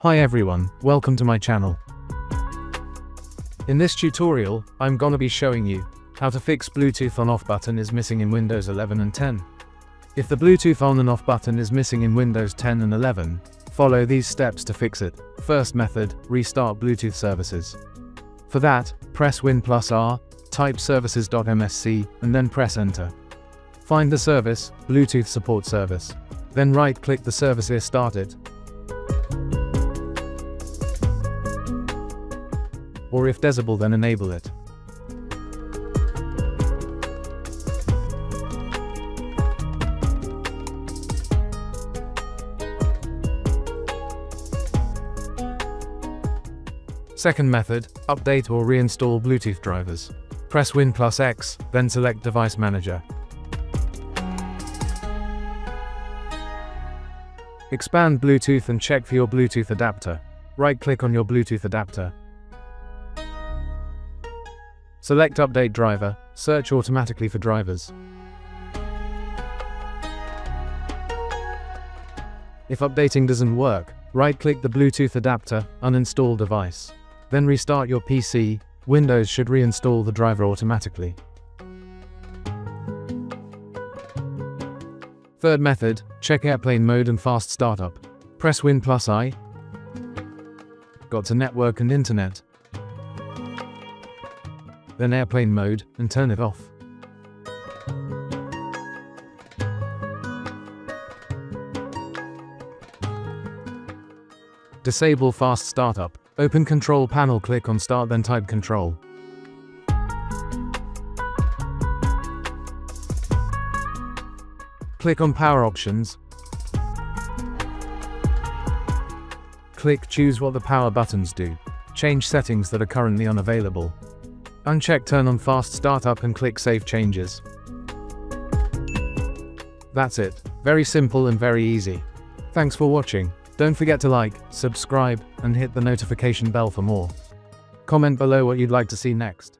Hi everyone, welcome to my channel. In this tutorial, I'm gonna be showing you how to fix Bluetooth on off button is missing in Windows 11 and 10. If the Bluetooth on and off button is missing in Windows 10 and 11, follow these steps to fix it. First method, restart Bluetooth services. For that, press Win+R, type services.msc, and then press enter. Find the service, Bluetooth support service. Then right-click the service here, start it. Or if disable, then enable it. Second method, update or reinstall Bluetooth drivers. Press Win+X, then select Device Manager. Expand Bluetooth and check for your Bluetooth adapter. Right-click on your Bluetooth adapter. Select Update Driver, search automatically for drivers. If updating doesn't work, right-click the Bluetooth adapter, uninstall device. Then restart your PC, Windows should reinstall the driver automatically. Third method, check airplane mode and fast startup. Press Win+I. Got to network and internet. Then airplane mode, and turn it off. Disable fast startup. Open Control Panel, click on Start, then type Control. Click on Power Options. Click Choose what the power buttons do. Change settings that are currently unavailable. Uncheck Turn on Fast Startup and click Save Changes. That's it. Very simple and very easy. Thanks for watching. Don't forget to like, subscribe, and hit the notification bell for more. Comment below what you'd like to see next.